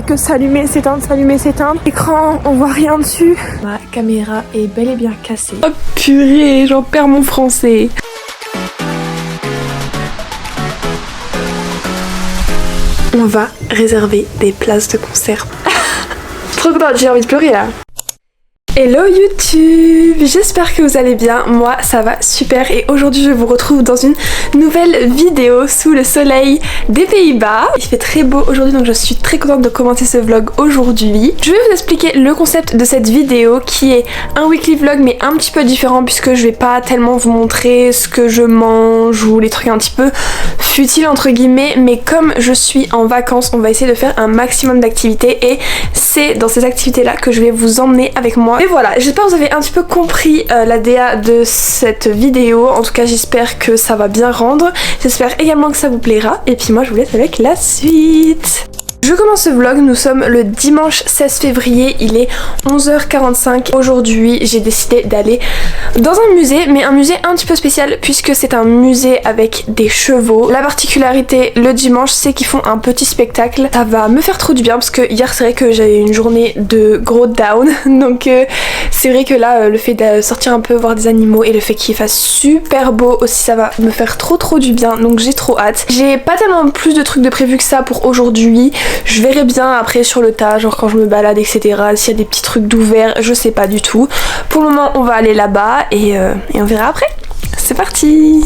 que s'allumer, s'éteindre, s'allumer, s'éteindre. L'écran, on voit rien dessus. Ma caméra est bel et bien cassée. Oh purée, j'en perds mon français. On va réserver des places de concert. Trop contente, j'ai envie de pleurer là. Hello YouTube, j'espère que vous allez bien, moi ça va super et aujourd'hui je vous retrouve dans une nouvelle vidéo sous le soleil des Pays-Bas. Il fait très beau aujourd'hui donc je suis très contente de commencer ce vlog aujourd'hui. Je vais vous expliquer le concept de cette vidéo qui est un weekly vlog mais un petit peu différent puisque je vais pas tellement vous montrer ce que je mange ou les trucs un petit peu futiles entre guillemets, mais comme je suis en vacances on va essayer de faire un maximum d'activités et c'est dans ces activités là que je vais vous emmener avec moi. Et voilà, j'espère que vous avez un petit peu compris la DA de cette vidéo. En tout cas j'espère que ça va bien rendre. J'espère également que ça vous plaira. Et puis moi je vous laisse avec la suite. Je commence ce vlog, nous sommes le dimanche 16 février, il est 11h45. Aujourd'hui j'ai décidé d'aller dans un musée, mais un musée un petit peu spécial puisque c'est un musée avec des chevaux. La particularité le dimanche c'est qu'ils font un petit spectacle. Ça va me faire trop du bien parce que hier c'est vrai que j'avais une journée de gros down. Donc c'est vrai que là le fait de sortir un peu voir des animaux et le fait qu'il fasse super beau aussi ça va me faire trop du bien. Donc j'ai trop hâte. J'ai pas tellement plus de trucs de prévu que ça pour aujourd'hui. Je verrai bien après sur le tas, genre quand je me balade etc. S'il y a des petits trucs d'ouvert, je sais pas du tout. Pour le moment on va aller là-bas et on verra après. C'est parti!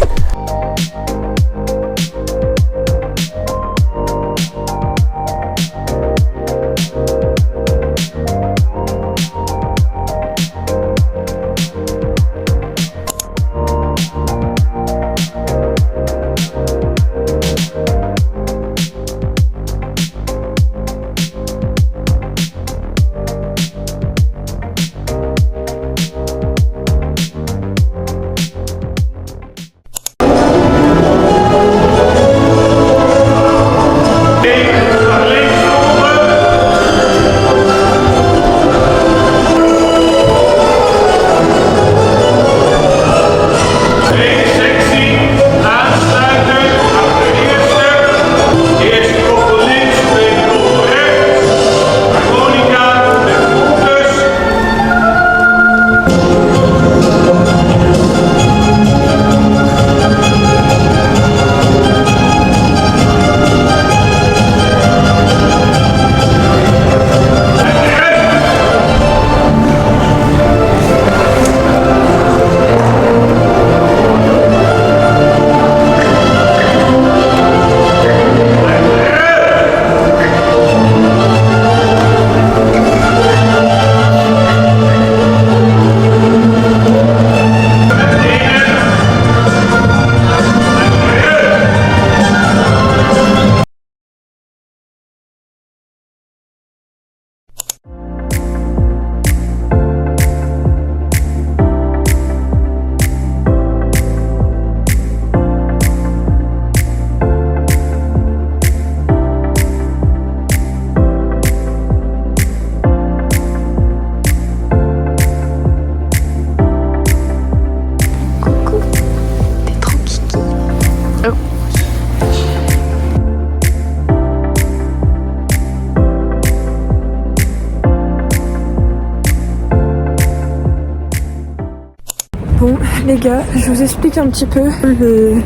Bon les gars, je vous explique un petit peu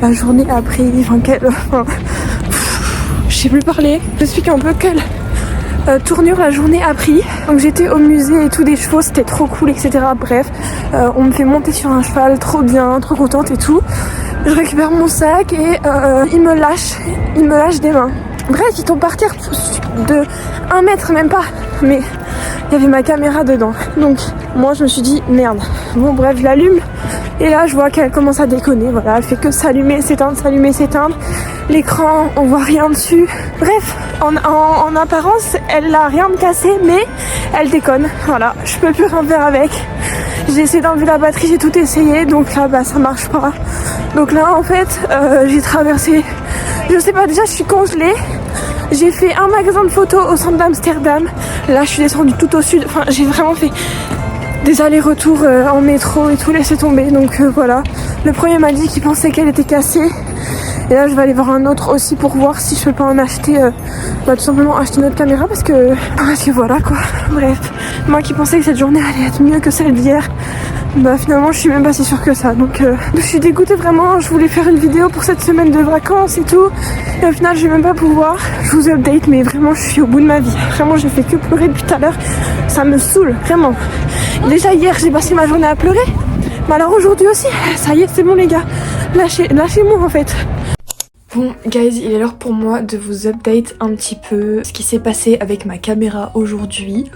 la journée après, je sais plus parler. Je vous explique un peu quelle tournure la journée a pris. Donc j'étais au musée et tout des chevaux, c'était trop cool etc. Bref, on me fait monter sur un cheval, trop bien, trop contente et tout. Je récupère mon sac et il me lâche des mains. Bref, il tombe par terre de 1 mètre même pas, mais il y avait ma caméra dedans. Donc moi je me suis dit merde. Bon bref, je l'allume et là je vois qu'elle commence à déconner. Voilà, elle fait que s'allumer, s'éteindre, s'allumer, s'éteindre. L'écran, on voit rien dessus. Bref, en apparence, elle n'a rien de cassé, mais elle déconne. Voilà, je peux plus rien faire avec. J'ai essayé d'enlever la batterie, j'ai tout essayé, donc là bah ça marche pas. Donc là en fait, j'ai traversé, je sais pas, déjà je suis congelée. J'ai fait un magasin de photos au centre d'Amsterdam. Là je suis descendue tout au sud. Enfin j'ai vraiment fait des allers-retours en métro et tout, laissé tomber. Donc voilà. Le premier m'a dit qu'il pensait qu'elle était cassée. Et là je vais aller voir un autre aussi pour voir si je peux pas en acheter, tout simplement acheter une autre caméra parce que voilà quoi. Bref, moi qui pensais que cette journée allait être mieux que celle d'hier, bah finalement je suis même pas si sûre que ça. Donc je suis dégoûtée vraiment, je voulais faire une vidéo pour cette semaine de vacances et tout. Et au final je vais même pas pouvoir. Je vous update mais vraiment je suis au bout de ma vie. Vraiment j'ai fait que pleurer depuis tout à l'heure. Ça me saoule, vraiment. Déjà hier j'ai passé ma journée à pleurer. Mais alors aujourd'hui aussi, ça y est c'est bon les gars. Lâchez-moi en fait. Bon guys, il est l'heure pour moi de vous update un petit peu ce qui s'est passé avec ma caméra aujourd'hui.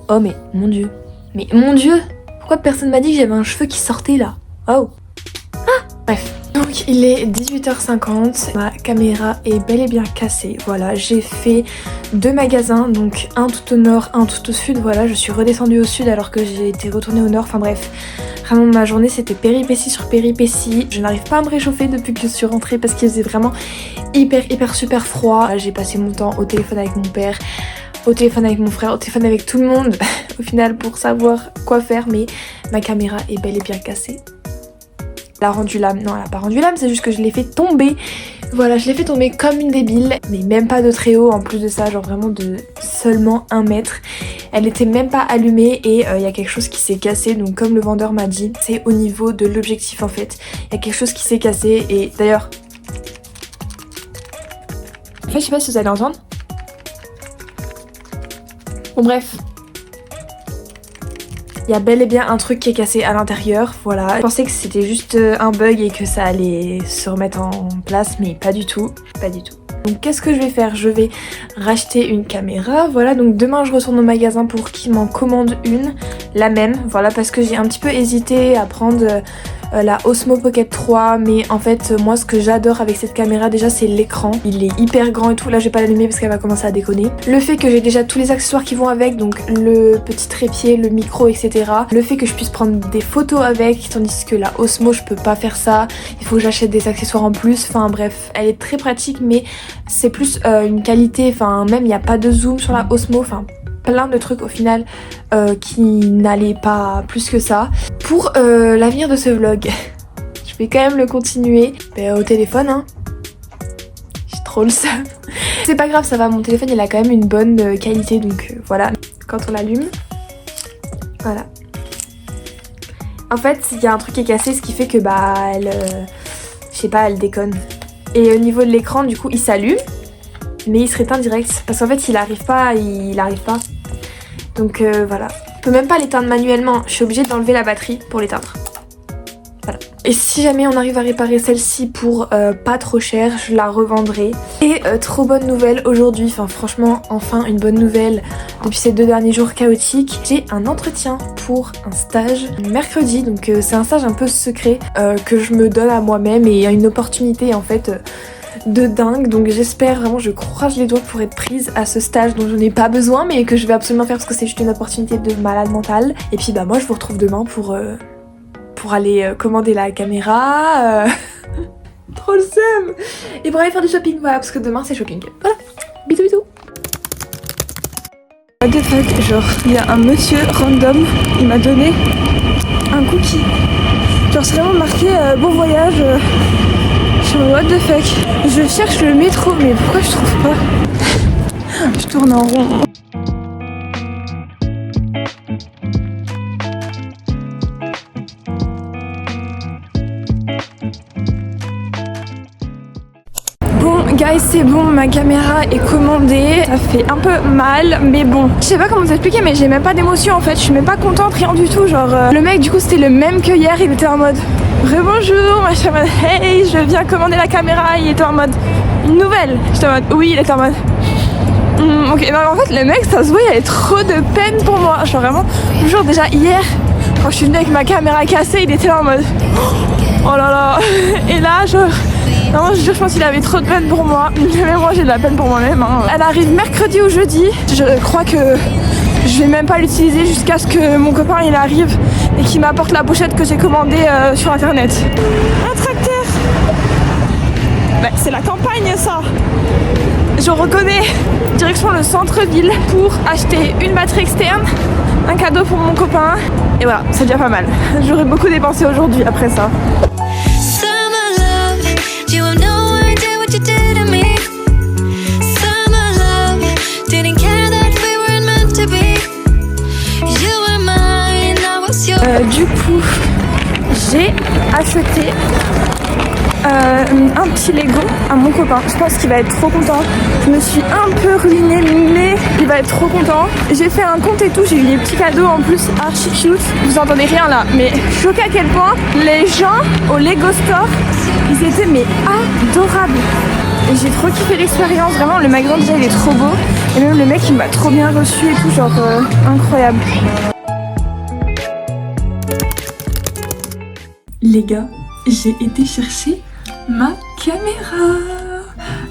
Oh mais mon dieu. Mais mon dieu, pourquoi personne m'a dit que j'avais un cheveu qui sortait là? Oh. Ah, bref. Donc il est 18h50, ma caméra est bel et bien cassée. Voilà, j'ai fait 2 magasins, donc un tout au nord, un tout au sud. Voilà, je suis redescendue au sud alors que j'ai été retournée au nord. Enfin bref, vraiment ma journée c'était péripétie sur péripétie. Je n'arrive pas à me réchauffer depuis que je suis rentrée parce qu'il faisait vraiment hyper super froid. J'ai passé mon temps au téléphone avec mon père, au téléphone avec mon frère, au téléphone avec tout le monde au final pour savoir quoi faire, mais ma caméra est bel et bien cassée. Elle a rendu l'âme, non elle a pas rendu l'âme, c'est juste que je l'ai fait tomber. Voilà, je l'ai fait tomber comme une débile, mais même pas de très haut en plus de ça, genre vraiment de seulement 1 mètre. Elle était même pas allumée et il y a quelque chose qui s'est cassé, donc comme le vendeur m'a dit, c'est au niveau de l'objectif en fait. Il y a quelque chose qui s'est cassé et d'ailleurs... En fait je sais pas si vous allez entendre. Bon bref. Il y a bel et bien un truc qui est cassé à l'intérieur, voilà. Je pensais que c'était juste un bug et que ça allait se remettre en place, mais pas du tout, pas du tout. Donc qu'est-ce que je vais faire? Je vais racheter une caméra, voilà. Donc demain je retourne au magasin pour qu'ils m'en commandent une, la même, voilà, parce que j'ai un petit peu hésité à prendre la Osmo Pocket 3, mais en fait moi ce que j'adore avec cette caméra déjà c'est l'écran, il est hyper grand et tout. Là je vais pas l'allumer parce qu'elle va commencer à déconner. Le fait que j'ai déjà tous les accessoires qui vont avec, donc le petit trépied, le micro, etc. Le fait que je puisse prendre des photos avec, tandis que la Osmo je peux pas faire ça, il faut que j'achète des accessoires en plus. Enfin bref, elle est très pratique mais c'est plus une qualité, enfin même il n'y a pas de zoom sur la Osmo, enfin plein de trucs au final qui n'allaient pas plus que ça. Pour l'avenir de ce vlog, je vais quand même le continuer au téléphone, hein. J'ai trop le seum. C'est pas grave, ça va, mon téléphone il a quand même une bonne qualité, donc voilà. Quand on l'allume, voilà. En fait il y a un truc qui est cassé, ce qui fait que bah elle, je sais pas, elle déconne. Et au niveau de l'écran du coup il s'allume, mais il se réteint direct parce qu'en fait il arrive pas. Donc voilà. Je peux même pas l'éteindre manuellement, je suis obligée d'enlever la batterie pour l'éteindre. Voilà. Et si jamais on arrive à réparer celle-ci pour pas trop cher, je la revendrai. Et trop bonne nouvelle aujourd'hui, enfin franchement enfin une bonne nouvelle depuis ces 2 derniers jours chaotiques. J'ai un entretien pour un stage mercredi, donc c'est un stage un peu secret que je me donne à moi-même et une opportunité en fait de dingue, donc j'espère vraiment, je croise les doigts pour être prise à ce stage dont je n'ai pas besoin mais que je vais absolument faire parce que c'est juste une opportunité de malade mentale. Et puis bah moi je vous retrouve demain pour aller commander la caméra. Trop le seum. Et pour aller faire du shopping, voilà, parce que demain c'est shopping. Voilà, bisous bisous. What the fuck, genre il y a un monsieur random, il m'a donné un cookie. Genre c'est vraiment marqué bon voyage. What the fuck. Je cherche le métro mais pourquoi je trouve pas? Je tourne en rond. Bon guys c'est bon, ma caméra est commandée. Ça fait un peu mal mais bon. Je sais pas comment vous expliquer mais j'ai même pas d'émotion en fait. Je suis même pas contente, rien du tout. Genre le mec du coup c'était le même que hier, il était en mode rebonjour, machin, hey, je viens commander la caméra, il était en mode une nouvelle. J'étais en mode oui, il était en mode ok, non en fait le mec ça se voit, il avait trop de peine pour moi. Genre vraiment, genre déjà hier quand je suis venue avec ma caméra cassée, il était là en mode oh là là. Et là genre non, je pense qu'il avait trop de peine pour moi. Mais moi j'ai de la peine pour moi-même, hein. Elle arrive mercredi ou jeudi. Je crois que je vais même pas l'utiliser jusqu'à ce que mon copain il arrive et qu'il m'apporte la pochette que j'ai commandée sur internet. Un tracteur. Bah, c'est la campagne ça. Je reconnais. Direction le centre-ville pour acheter une batterie externe, un cadeau pour mon copain. Et voilà, c'est déjà pas mal. J'aurais beaucoup dépensé aujourd'hui après ça. Summer love, you know acheté un petit Lego à mon copain. Je pense qu'il va être trop content. Je me suis un peu ruinée, mais il va être trop content. J'ai fait un compte et tout, j'ai eu des petits cadeaux en plus archi cute. Vous entendez rien là, mais je suis choquée à quel point les gens au Lego Store, ils étaient mais adorables. Et j'ai trop kiffé l'expérience, vraiment le magasin déjà il est trop beau. Et même le mec il m'a trop bien reçu et tout, genre incroyable. Les gars, j'ai été chercher ma caméra.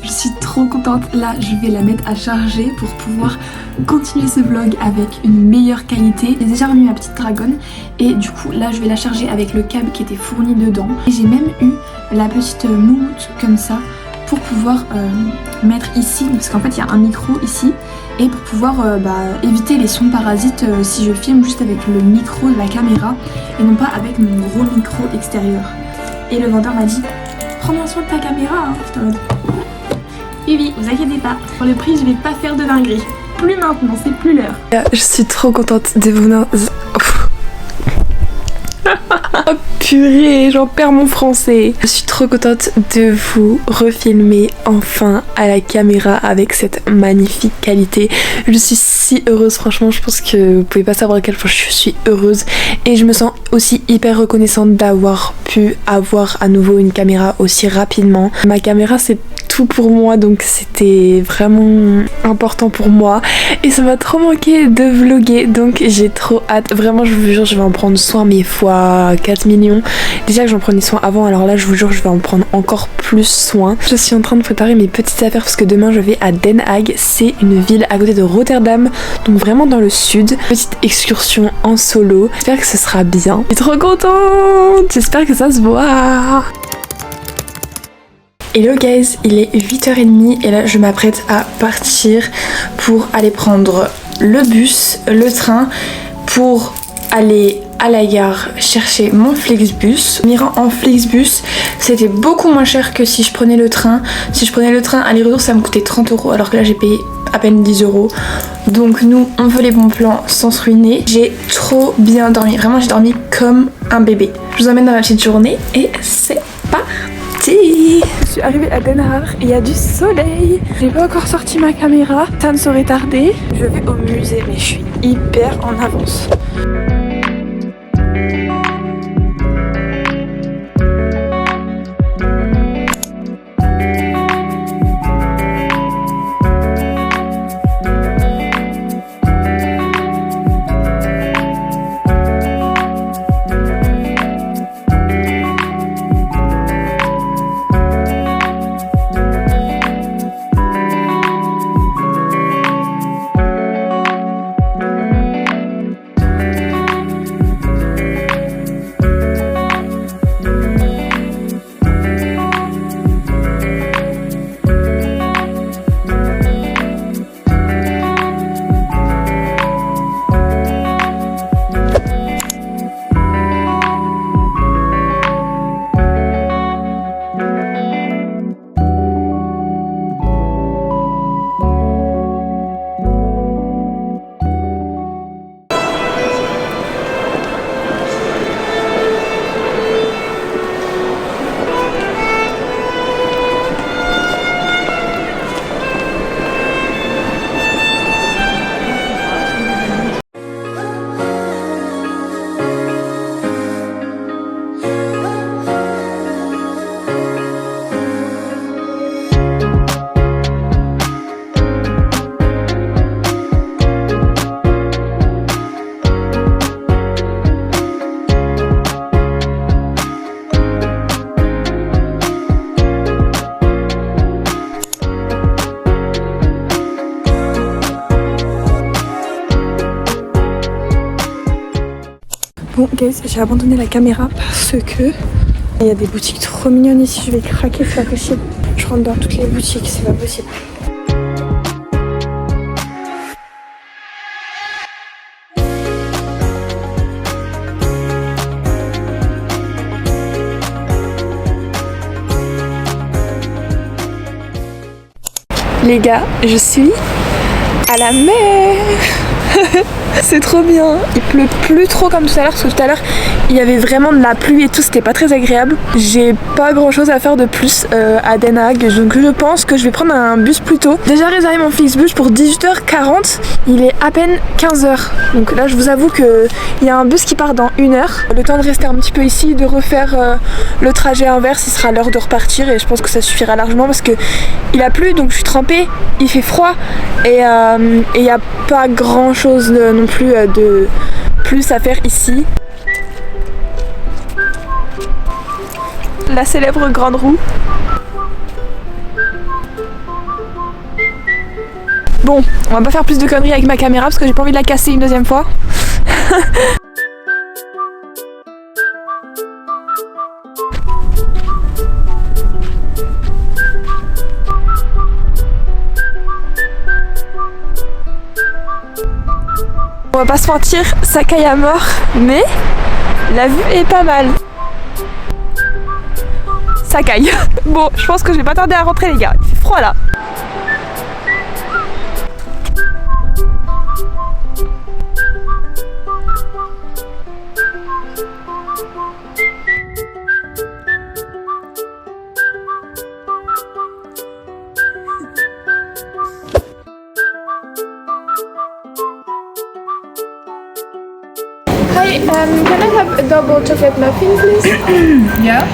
Je suis trop contente. Là, je vais la mettre à charger pour pouvoir continuer ce vlog avec une meilleure qualité. J'ai déjà remis ma petite dragonne et du coup là je vais la charger avec le câble qui était fourni dedans. Et j'ai même eu la petite moumoute comme ça pour pouvoir mettre ici, parce qu'en fait il y a un micro ici, et pour pouvoir éviter les sons parasites si je filme juste avec le micro de la caméra et non pas avec mon gros micro extérieur. Et le vendeur m'a dit prends bien soin de ta caméra, hein. J'étais en mode oui, vous inquiétez pas, pour le prix je vais pas faire de dinguerie. Plus maintenant, c'est plus l'heure. Je suis trop contente de vous... Oh purée, j'en perds mon français. Je suis trop contente de vous refilmer enfin à la caméra avec cette magnifique qualité. Je suis si heureuse, franchement, je pense que vous pouvez pas savoir à quel point je suis heureuse. Et je me sens aussi hyper reconnaissante d'avoir pu avoir à nouveau une caméra aussi rapidement. Ma caméra c'est tout pour moi, donc c'était vraiment important pour moi. Et ça m'a trop manqué de vlogger, donc j'ai trop hâte. Vraiment, je vous jure, je vais en prendre soin, mais fois 4 millions. Déjà que j'en prenais soin avant, alors là, je vous jure, je vais en prendre encore plus soin. Je suis en train de préparer mes petites affaires parce que demain, je vais à Den Haag. C'est une ville à côté de Rotterdam, donc vraiment dans le sud. Petite excursion en solo. J'espère que ce sera bien. Je suis trop contente. J'espère que ça se voit. Hello guys, il est 8h30 et là je m'apprête à partir pour aller prendre le bus, le train, pour aller à la gare chercher mon Flixbus. M'ira en Flixbus, c'était beaucoup moins cher que si je prenais le train. Si je prenais le train aller-retour, ça me coûtait 30 € alors que là j'ai payé à peine 10 €. Donc nous on veut les bons plans sans se ruiner. J'ai trop bien dormi, vraiment j'ai dormi comme un bébé. Je vous emmène dans ma petite journée et c'est parti. Je suis arrivée à Den Haag et il y a du soleil. J'ai pas encore sorti ma caméra, ça ne saurait tarder. Je vais au musée mais je suis hyper en avance. Bon guys, j'ai abandonné la caméra parce que il y a des boutiques trop mignonnes ici, je vais craquer, c'est pas possible. Je rentre dans toutes les boutiques, c'est pas possible. Les gars, je suis à la mer. C'est trop bien. Il pleut plus trop comme tout à l'heure parce que tout à l'heure il y avait vraiment de la pluie et tout, c'était pas très agréable. J'ai pas grand chose à faire de plus à Den Haag, donc je pense que je vais prendre un bus plus tôt. Déjà réservé mon Flixbus pour 18h40, il est à peine 15h. Donc là je vous avoue que il y a un bus qui part dans 1 heure. Le temps de rester un petit peu ici, de refaire le trajet inverse, il sera l'heure de repartir et je pense que ça suffira largement parce que il a plu donc je suis trempée, il fait froid et il n'y a pas grand chose non plus de plus à faire ici. La célèbre grande roue. Bon, on va pas faire plus de conneries avec ma caméra parce que j'ai pas envie de la casser une deuxième fois. On va pas se mentir, ça caille à mort, mais la vue est pas mal. Ça caille. Bon, je pense que je vais pas tarder à rentrer les gars, il fait froid là. Hi, can I have a double chocolate muffin, please? Yeah.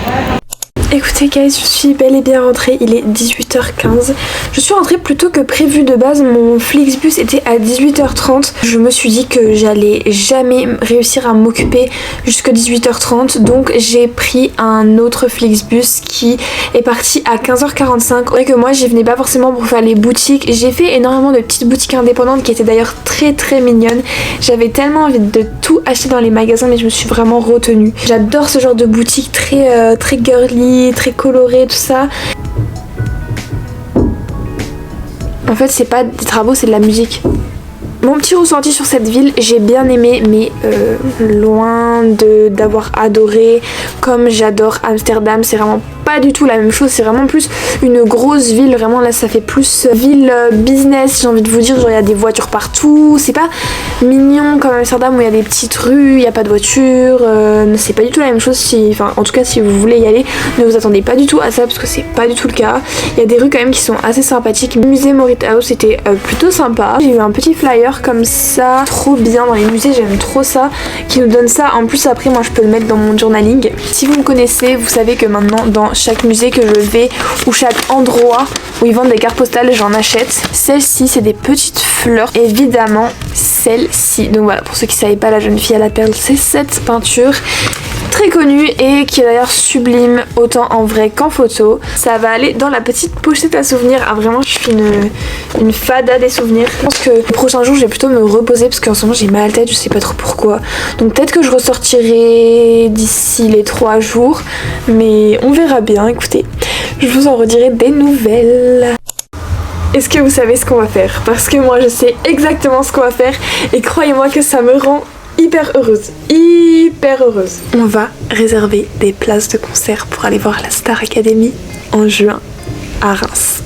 Écoutez guys, je suis bel et bien rentrée, il est 18h15. Je suis rentrée plus tôt que prévu de base, mon Flixbus était à 18h30. Je me suis dit que j'allais jamais réussir à m'occuper jusqu'à 18h30, donc j'ai pris un autre Flixbus qui est parti à 15h45. Et que moi j'y venais pas forcément pour faire les boutiques, j'ai fait énormément de petites boutiques indépendantes qui étaient d'ailleurs très mignonnes. J'avais tellement envie de tout acheter dans les magasins mais je me suis vraiment retenue. J'adore ce genre de boutique très girly, très coloré, tout ça. En fait c'est pas des travaux, c'est de la musique. Mon petit ressenti sur cette ville, j'ai bien aimé, mais loin d'avoir adoré comme j'adore Amsterdam. C'est vraiment pas du tout la même chose, c'est vraiment plus une grosse ville, vraiment là ça fait plus ville business, j'ai envie de vous dire, genre il y a des voitures partout, c'est pas mignon comme Amsterdam où il y a des petites rues, il n'y a pas de voitures, c'est pas du tout la même chose, enfin en tout cas si vous voulez y aller, ne vous attendez pas du tout à ça parce que c'est pas du tout le cas. Il y a des rues quand même qui sont assez sympathiques, le musée Mauritshuis c'était plutôt sympa, j'ai eu un petit flyer comme ça, trop bien dans les musées, j'aime trop ça, qui nous donne ça, en plus après moi je peux le mettre dans mon journaling. Si vous me connaissez, vous savez que maintenant dans chaque musée que je vais ou chaque endroit où ils vendent des cartes postales, j'en achète. Celle-ci c'est des petites fleurs, évidemment celle-ci. Donc voilà, pour ceux qui ne savaient pas, La jeune fille à la perle, c'est cette peinture très connue et qui est d'ailleurs sublime autant en vrai qu'en photo. Ça va aller dans la petite pochette à souvenirs. Ah vraiment je suis une fada des souvenirs. Je pense que le prochain jour je vais plutôt me reposer parce qu'en ce moment j'ai mal à la tête, je sais pas trop pourquoi. Donc peut-être que je ressortirai d'ici les 3 jours, mais on verra bien. Écoutez, je vous en redirai des nouvelles. Est-ce que vous savez ce qu'on va faire? Parce que moi je sais exactement ce qu'on va faire et croyez-moi que ça me rend hyper heureuse, hyper heureuse. On va réserver des places de concert pour aller voir la Star Academy en juin à Reims.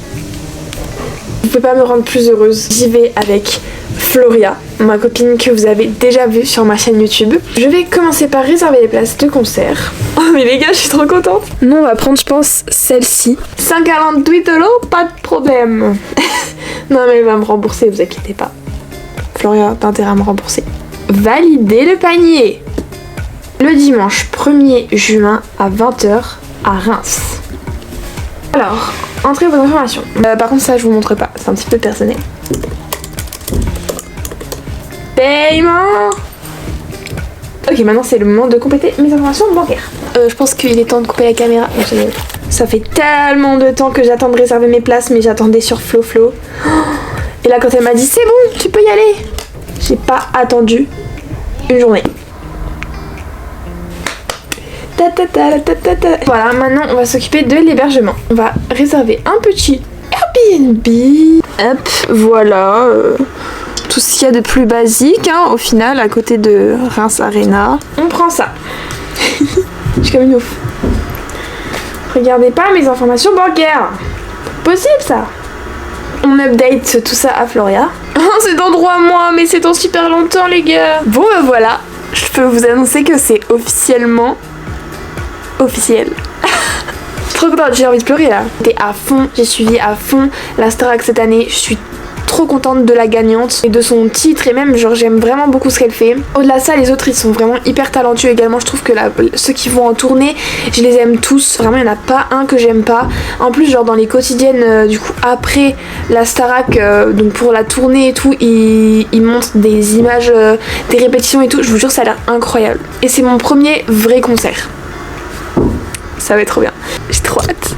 Je peux pas me rendre plus heureuse. J'y vais avec Floria, ma copine que vous avez déjà vue sur ma chaîne YouTube. Je vais commencer par réserver les places de concert. Oh mais les gars, je suis trop contente. Nous on va prendre je pense celle-ci. 148 €, pas de problème. Non mais elle va me rembourser, vous inquiétez pas. Floria, t'as intérêt à me rembourser. Valider le panier. Le dimanche 1er juin à 20h à Reims. Alors, entrez vos informations. Par contre ça je vous montre pas, c'est un petit peu personnel. Paiement. Ok, maintenant c'est le moment de compléter mes informations bancaires. Je pense qu'il est temps de couper la caméra. Ça fait tellement de temps que j'attends de réserver mes places, mais j'attendais sur Flo. Et là quand elle m'a dit c'est bon, tu peux y aller, j'ai pas attendu une journée. Voilà, maintenant on va s'occuper de l'hébergement. On va réserver un petit Airbnb. Hop, voilà. Tout ce qu'il y a de plus basique, hein, au final, à côté de Reims Arena. On prend ça. Je suis comme une ouf. Regardez pas mes informations bancaires. Possible ça. On update tout ça à Floria. Oh, c'est dans 3 mois, mais c'est dans super longtemps les gars. Bon bah voilà, je peux vous annoncer que c'est officiellement officiel. Trop contente, j'ai envie de pleurer là. J'étais à fond, j'ai suivi à fond la Starac cette année, je suis trop contente de la gagnante et de son titre et même genre j'aime vraiment beaucoup ce qu'elle fait. Au-delà de ça, les autres ils sont vraiment hyper talentueux également, je trouve que ceux qui vont en tournée, je les aime tous, vraiment il n'y en a pas un que j'aime pas. En plus genre dans les quotidiennes du coup après la Starac, donc pour la tournée et tout, ils montrent des images, des répétitions et tout, je vous jure ça a l'air incroyable. Et c'est mon premier vrai concert. Ça va être trop bien, j'ai trop hâte.